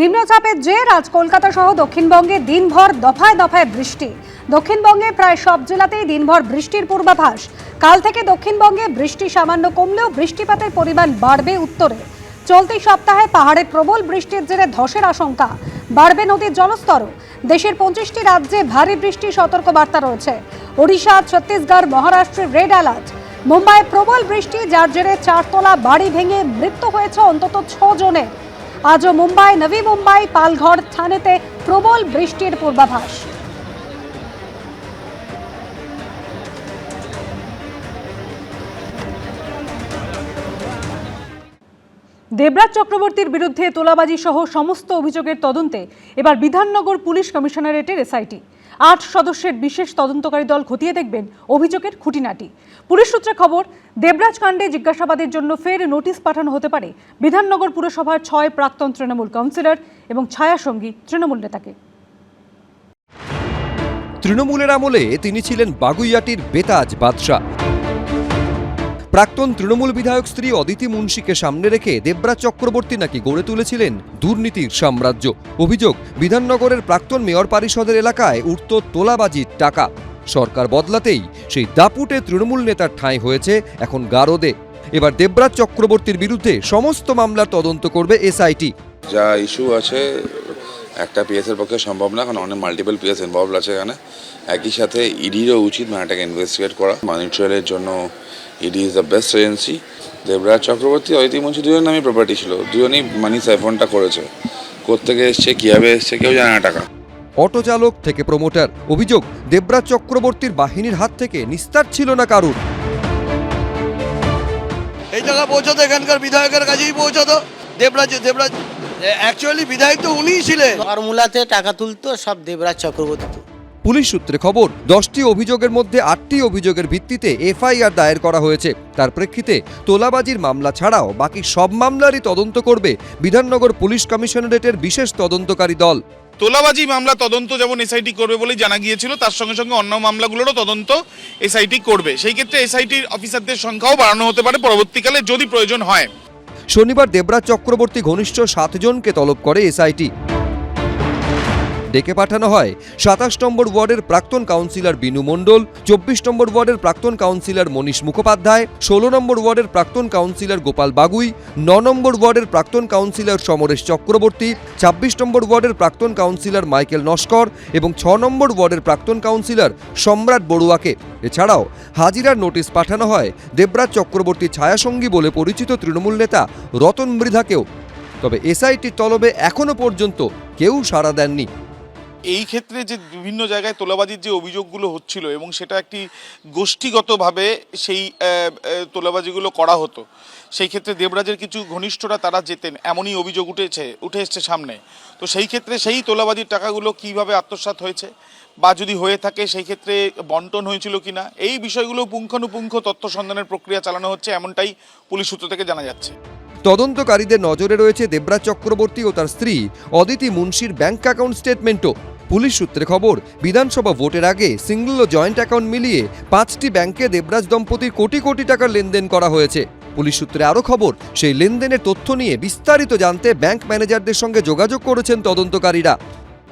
নিম্নচাপের জের আজ কলকাতা সহ দক্ষিণবঙ্গে দিনভর দফায় দফায় বৃষ্টি। দক্ষিণবঙ্গে প্রায় সব জেলাতেই দিনভর বৃষ্টির পূর্বাভাস। কাল থেকে দক্ষিণবঙ্গে বৃষ্টি সামান্য কমলেও বৃষ্টিপাতের পরিমাণ বাড়বে উত্তরে। চলতি সপ্তাহে পাহাড়ে প্রবল বৃষ্টির জেরে ধসের আশঙ্কা, বাড়বে নদীর জলস্তরও। দেশের 25টি রাজ্যে ভারী বৃষ্টির সতর্কবার্তা রয়েছে। ওড়িশা, ছত্তিশগড়, মহারাষ্ট্রে রেড অ্যালার্ট। মুম্বাইয়ে প্রবল বৃষ্টি, যার জেরে 4তলা বাড়ি ভেঙে মৃত্যু হয়েছে অন্তত 6 জনের। আজও মুম্বাই, নবী মুম্বাই, পালঘর, থানেতে প্রবল বৃষ্টির পূর্বাভাস। দেবরাজ চক্রবর্তীর বিরুদ্ধে তোলাবাজি সহ সমস্ত অভিযোগের তদন্তে এবার বিধাননগর পুলিশ কমিশনারেটের এসআইটি 8 সদস্যের বিশেষ তদন্তকারী দল খতিয়ে দেখবেন অভিযোগের খুঁটিনাটি। পুলিশ সূত্রে খবর, দেবরাজ কাণ্ডে জিজ্ঞাসাবাদের জন্য ফের নোটিশ পাঠানো হতে পারে বিধাননগর পুরসভার 6 প্রাক্তন তৃণমূল কাউন্সিলর এবং ছায়াসঙ্গী তৃণমূল নেতাকে। তৃণমূলের আমলে তিনি ছিলেন বাগুইয়াটির বেতাজ বাদশা। প্রাক্তন তৃণমূল বিধায়ক স্ত্রী অদিতি মুন্সিকে সামনে রেখে দেবরাজ চক্রবর্তী নাকি গড়ে তুলেছিলেন দুর্নীতির সাম্রাজ্য। অভিযোগ, বিধাননগরের প্রাক্তন মেয়র পরিষদের এলাকায় উঠত তোলাবাজির টাকা। সরকার বদলাতেই সেই দাপুটে তৃণমূল নেতার ঠাঁই হয়েছে এখন গারদে। এবার দেবরাজ চক্রবর্তীর বিরুদ্ধে সমস্ত মামলার তদন্ত করবে এসআইটি। যা ইস্যু আছে একটা পিএসের পক্ষে সম্ভব না, কারণ অনেক মাল্টিপল পিএস ইনভলভ আছে এখানে। একই সাথে ইডিরও উচিত এটাকে ইনভেস্টিগেট করা। মানি ট্রেলের জন্য ED is the best agency. Debraj Chakraborty, Aditi Munshi দুজনের নামই প্রপার্টি ছিল, দুজনেই মানি সাইফনটা করেছে। কোত্থেকে এসছে, কীভাবে এসছে কেউ জানে না টাকা। অটো চালক থেকে প্রমোটার। অভিযোগ, দেবরাজ চক্রবর্তীর বাহিনীর হাত থেকে নিস্তার ছিল না কারুর। এই জায়গা পৌঁছতো এখানকার বিধায়কের কাছেই পৌঁছতো। দেবরাজ অ্যাকচুয়ালি বিধায়ক তো উনিই ছিলেন। ফর্মুলাতে টাকা তুলতো সব দেবরাজ চক্রবর্তী। পুলিশ সূত্রে খবর, 10টি অভিযোগের মধ্যে 8টি অভিযোগের ভিত্তিতে এফআইআর দায়ের করা হয়েছে। তার প্রেক্ষিতে তোলাবাজির মামলা ছাড়াও বাকি সব মামলারই তদন্ত করবে বিধাননগর পুলিশ কমিশনারেটের বিশেষ তদন্তকারী দল। তোলাবাজি মামলা তদন্ত যেমন এসআইটি করবে বলেই জানা গিয়েছিল, তার সঙ্গে সঙ্গে অন্য মামলাগুলোরও তদন্ত এসআইটি করবে। সেই ক্ষেত্রে এসআইটির অফিসারদের সংখ্যাও বাড়ানো হতে পারে পরবর্তীকালে যদি প্রয়োজন হয়। শনিবার দেবরাজ চক্রবর্তী ঘনিষ্ঠ 7 জনকে তলব করে এসআইটি। ডেকে পাঠানো হয় 27 নম্বর ওয়ার্ডের প্রাক্তন কাউন্সিলর বিনু মণ্ডল, 24 নম্বর ওয়ার্ডের প্রাক্তন কাউন্সিলর মনীষ মুখোপাধ্যায়, 16 নম্বর ওয়ার্ডের প্রাক্তন কাউন্সিলর গোপাল বাগুই, 9 নম্বর ওয়ার্ডের প্রাক্তন কাউন্সিলর সমরেশ চক্রবর্তী, 26 নম্বর ওয়ার্ডের প্রাক্তন কাউন্সিলর মাইকেল নস্কর এবং 6 নম্বর ওয়ার্ডের প্রাক্তন কাউন্সিলর সম্রাট বড়ুয়াকে। এছাড়াও হাজিরার নোটিশ পাঠানো হয় দেবরাজ চক্রবর্তী ছায়াসঙ্গী বলে পরিচিত তৃণমূল নেতা রতন মৃধাকেও। তবে এসআইটির তলবে এখনো পর্যন্ত কেউ সাড়া দেননি। এই ক্ষেত্রে যে বিভিন্ন জায়গায় তোলাবাজির যে অভিযোগগুলো হচ্ছিল এবং সেটা একটি গোষ্ঠীগতভাবে সেই তোলাবাজিগুলো করা হতো, সেই ক্ষেত্রে দেবরাজের কিছু ঘনিষ্ঠরা তারা যেতেন, এমনই অভিযোগ উঠে এসছে সামনে। তো সেই ক্ষেত্রে সেই তোলাবাজির টাকাগুলো কিভাবে আত্মসাৎ হয়েছে বা যদি হয়ে থাকে সেই ক্ষেত্রে বন্টন হয়েছিল কিনা, এই বিষয়গুলো পুঙ্খানুপুঙ্খ তথ্য সন্ধানের প্রক্রিয়া চালানো হচ্ছে, এমনটাই পুলিশ সূত্র থেকে জানা যাচ্ছে। তদন্তকারীদের নজরে রয়েছে দেবরাজ চক্রবর্তী ও তার স্ত্রী অদিতি মুন্সির ব্যাংক অ্যাকাউন্ট স্টেটমেন্টও। পুলিশ সূত্রে খবর, বিধানসভা ভোটের আগে সিঙ্গল ও জয়েন্ট অ্যাকাউন্ট মিলিয়ে 5টি ব্যাংকে দেবরাজ দম্পতির কোটি কোটি টাকার লেনদেন করা হয়েছে। পুলিশ সূত্রে আরও খবর, সেই লেনদেনের তথ্য নিয়ে বিস্তারিত জানতে ব্যাংক ম্যানেজারদের সঙ্গে যোগাযোগ করেছেন তদন্তকারীরা।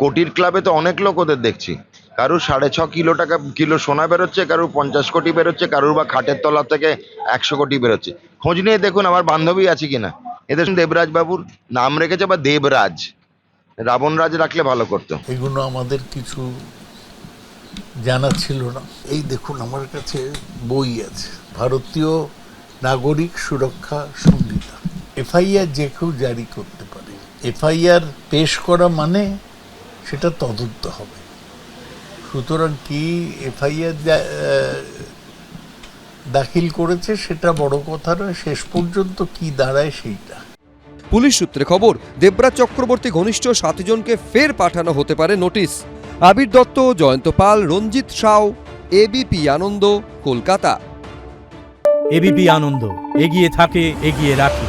কোটির ক্লাবে তো অনেক লোক ওদের দেখছি, কারুর 6.5 কিলো সোনা বেরোচ্ছে, কারুর 50 কোটি বেরোচ্ছে, কারুর বা খাটের তলা থেকে 100 কোটি বেরোচ্ছে। খোঁজ নিয়ে দেখুন আমার বান্ধবী আছে কিনা। এদের দেবরাজ বাবুর নাম রেখেছে বা দেবরাজ, রাবণ রাজ রাখলে ভালো করতো। এগুলো আমাদের কিছু জানা ছিল না। এই দেখুন আমার কাছে বই আছে, ভারতীয় নাগরিক সুরক্ষা সংহিতা। এফআইআর যে কেউ জারি করতে পারে। এফআইআর পেশ করা মানে সেটা তদন্ত হবে। সুতরাং কি এফআইআর দাখিল করেছে সেটা বড় কথা নয়, শেষ পর্যন্ত কি দাঁড়ায় সেইটা। পুলিশ সূত্রে খবর, দেবরাজ চক্রবর্তী ঘনিষ্ঠ 7 জনকে ফের পাঠানো হতে পারে নোটিশ। আবির দত্ত, জয়ন্ত পাল, রঞ্জিত সাউ, এবিপি আনন্দ, কলকাতা। এবিপি আনন্দ, এগিয়ে থাকে, এগিয়ে রাখে।